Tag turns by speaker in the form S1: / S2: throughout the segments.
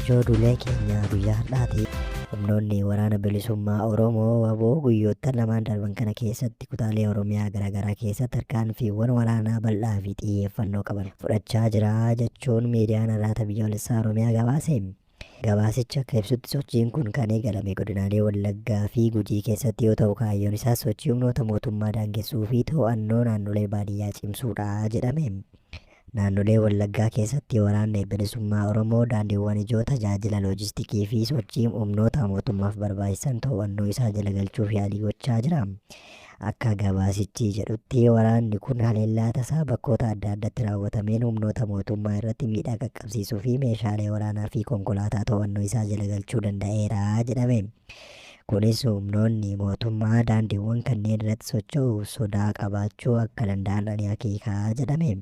S1: Ijoo duulee keenya guyyaa har'aati. Humnoonni waraana bilisummaa Oromoo WBO guyyoottan lamaan darban kana keessatti kutaalee Oromiyaa garaagaraa keessatti tarkaanfiiwwan waraanaa bal'aa fi xiyyeeffannoo qaban fudhachaa jira jechuun miidiyaan irraata biyyoolessaa Oromiyaa gabaase. Gabaasicha akka ibsutti sochiin kun kan eegalame godinaalee Wallaggaa fi Gujii keessatti yoo ta'u kaayyoon isaas sochii humnoota mootummaa daangessuu fi to'annoo naannolee baadiyyaa cimsuudha jedhame. Naannolee Wallaggaa keessatti waraanni bilisummaa Oromoo daandiiwwan ijoo tajaajila loojistikii fi sochii humnoota mootummaaf barbaachisan to'annoo isaa jala galchuuf yaalii gochaa jira. Akka gabaasichi jedhutti waraanni kun haleellaa tasaa bakkoota adda addaatti raawwatameen humnoota mootummaa irratti miidhaa qaqqabsiisuu fi meeshaalee waraanaa fi konkolaataa to'annoo isaa jala galchuu danda'eera jedhame. Kunis humnoonni mootummaa daandiiwwan kanneen irratti socho'u sodaa qabaachuu akka danda'an ni akeeka jedhame.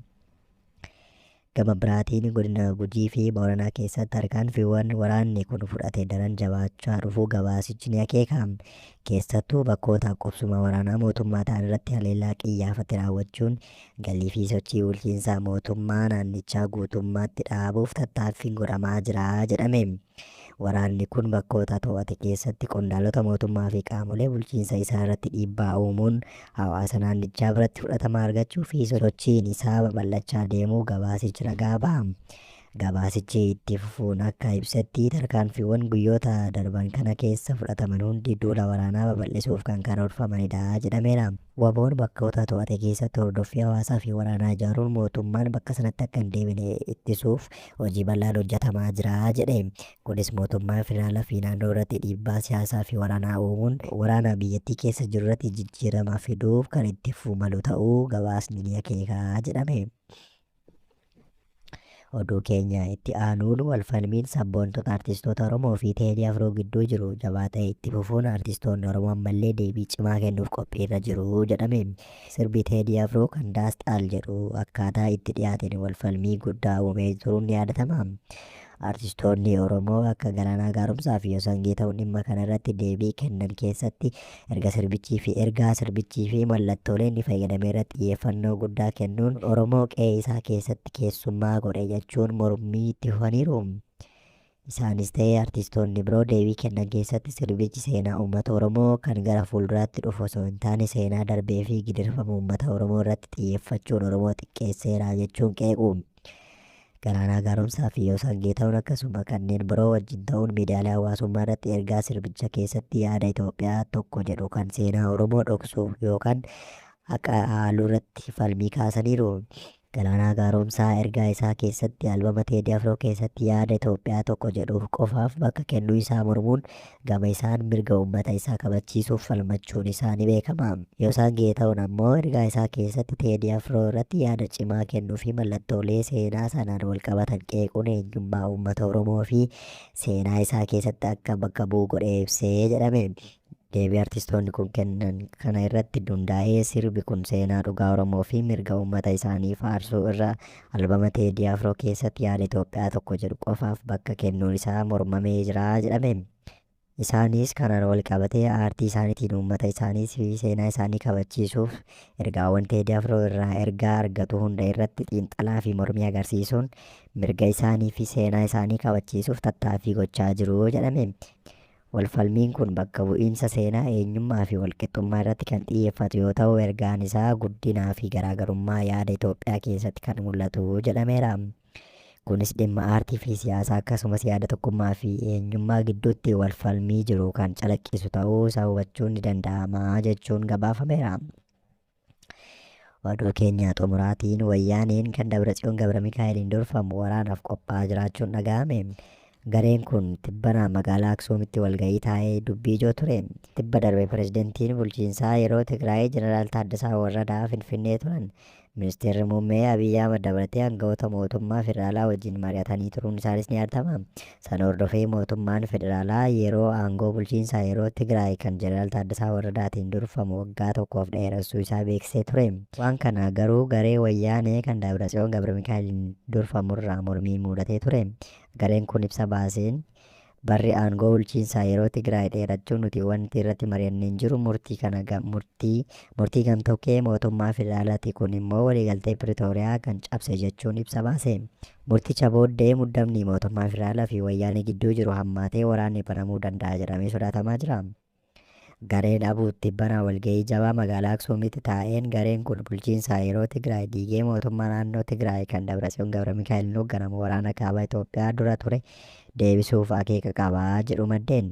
S1: Gama biraatiin godina Gujii fi Booranaa keessatti tarkaanfiiwwan waraanni kun fudhate daran jabaachaa dhufuu gabaasichi ni akeeka. Keessattuu bakkoota qubsuma waraanaa mootummaa ta'an irratti haleellaa qiyyaafate raawwachuun galii fi sochii bulchiinsaa mootummaa naannichaa guutummaatti dhaabuuf tattaaffiin godhamaa jira jedhame. Waraanni kun bakkoota to'ate keessatti qondaalota mootummaa fi qaamolee bulchiinsa isaa irratti dhiibbaa uumuun hawaasa naannichaa biratti fudhatama argachuu fi sochiin isaa babal'achaa deemuu gabaasichi ragaa ba'a. Gabaasichi itti fufuun akka ibsetti tarkaanfiiwwan guyyoota darban kana keessa fudhataman hundi duula waraanaa babal'isuuf kan karoorfamanidha jedhameera. WBO'n bakkoota to'ate keessatti hordoffii hawaasaa fi waraanaa ijaaruun mootummaan bakka sanatti akka hin deebine ittisuuf hojii bal'aan hojjetamaa jira jedhe. Kunis mootummaa federaalaa fi naannoo irratti dhiibbaa siyaasaa fi waraanaa uumuun waraana biyyattii keessa jiru irratti jijjiirama fiduuf kan itti fufuu malu ta'uu gabaasni ni akeeka jedhame. Oduu keenya itti aanuun walfalmiin sabboontota artistoota Oromoo fi Teedii Afroo gidduu jiru jabaatee itti fufuun artistoonni Oromoo ammallee deebii cimaa kennuuf qophiirra jiru jedhame. Sirbi Teedii Afroo kan Daasxaal jedhu akkaataa itti dhiyaateen walfalmii guddaa uumee turuun ni yaadatama. Artistoonni Oromoo akka Galaanaa Gaaromsaa fi Yoosan Geetahuun dhimma kana irratti deebii kennan keessatti ergaa sirbichii fi mallattoolee inni fayyadame irratti xiyyeeffannoo guddaa kennuun Oromoo qe'ee isaa keessatti keessummaa godhe jechuun mormii itti fufaniiru. Isaanis ta'ee artistoonni biroo deebii kennan keessatti sirbichi seenaa uummata Oromoo kan gara fuulduraatti dhufu osoo hin taane seenaa darbee fi gidirfama uummata Oromoo irratti xiyyeeffachuun Oromoo xiqqeesseera jechuun qeequ. Galaanaa Gaaromsaa fi Yoosan Geetahuun akkasuma kanneen biroo wajjin ta'uun miidiyaalee hawaasummaa irratti ergaa sirbicha keessatti yaada Itoophiyaa tokko jedhu kan seenaa Oromoo dhoksuuf yookaan haqa haaluu irratti falmii kaasaniiru. Galaanaa Gaaromsaa ergaa isaa keessatti albama Teedii Afroo keessatti yaada Itoophiyaa tokko jedhuuf qofaaf bakka kennuu isaa mormuun gama isaan mirga uummata isaa kabachiisuuf falmachuun isaa ni beekama. Yoosan Geetahuun ammoo ergaa isaa keessatti Teedii Afroo irratti yaada cimaa kennuu fi mallattoolee seenaa sanaan wal qabatan qeequun eenyummaa uummata Oromoo fi seenaa isaa keessatti akka bakka bu'u godhee ibsee jedhame. Deebii artistoonni kun kennan kana irratti hundaa'ee sirbi kun seenaa dhugaa Oromoo fi mirga uummata isaanii faarsuu irra albama Teedii Afroo keessatti yaada Itoophiyaa tokko jedhu qofaaf bakka kennuun isaa mormamee jira jedhame. Isaanis kanaan wal qabatee aartii isaaniitiin uummata isaanii fi seenaa isaanii kabachiisuuf ergaawwan Teedii Afroo irraa ergaa argatu hunda irratti xiinxalaa fi mormii agarsiisuun mirga isaanii fi seenaa isaanii kabachiisuuf tattaaffii gochaa jiru jedhame. Walfalmiin kun bakka bu'iinsa seenaa eenyummaa fi walqixxummaa irratti kan xiyyeeffatu yoo ta'u ergaan isaa guddinaa fi garaagarummaa yaada Itoophiyaa keessatti kan mul'atu jedhameera. Kunis dhimma aartii fi siyaasaa akkasumas yaada tokkummaa fi eenyummaa gidduutti walfalmii jiru kan calaqqisu ta'uu isaa hubachuun ni danda'ama jechuun gabaafameera. Oduu keenya xumuraatiin wayyaaneen kan Dabratsiyoon Gabramikaa'eliin durfamu waraanaaf qophaa'aa jiraachuun dhaga'ame. Gareen kun tibbana magaalaa Aksuumitti walgahii taa'ee dubbii ijoo ture. Tibba darbe pirezidantiin bulchiinsaa yeroo Tigraay Jeneraal Taaddasaa Warradaa Finfinnee turan. Ministeerri muummee Abiyyi Ahmad dabalatee aangawoota mootummaa federaalaa wajjin mari'atanii turuun isaanis ni yaadatama. Sana hordofee mootummaan federaalaa yeroo aangoo bulchiinsaa yeroo Tigraay kan Jeneraal Taaddasaa Warradaatiin durfamu waggaa tokkoof dheeressuu isaa beeksisee ture. Waan kana garuu garee wayyaanee kan Dabratsiyoon Gabramikaa'eliin durfamurraa mormii mudatee ture. Gareen kun ibsa baaseen barri aangoo bulchiinsaa yeroo Tigraay dheerachuu nuti wanti irratti mari'annee hin jiru murtii gamtokkee mootummaa federaalaati. Kun immoo waliigaltee Piriitooriyaa kan cabse jechuun ibsa baase. Murticha booddee muddamni mootummaa federaalaa fi wayyaanee gidduu jiru hammaatee waraanni banamuu danda'a jedhamee sodaatamaa jira. Gareen Abuutti banaa walgahii jabaa magaalaa Aksuumitti taa'een gareen kun bulchiinsaa yeroo Tigraay diigee mootummaa naannoo Tigraay kan Dabratsiyoon Gabramikaa'el hoogganamu waraana kaaba Itoophiyaa dura ture deebisuuf akeeka qabaa jedhu maddeen.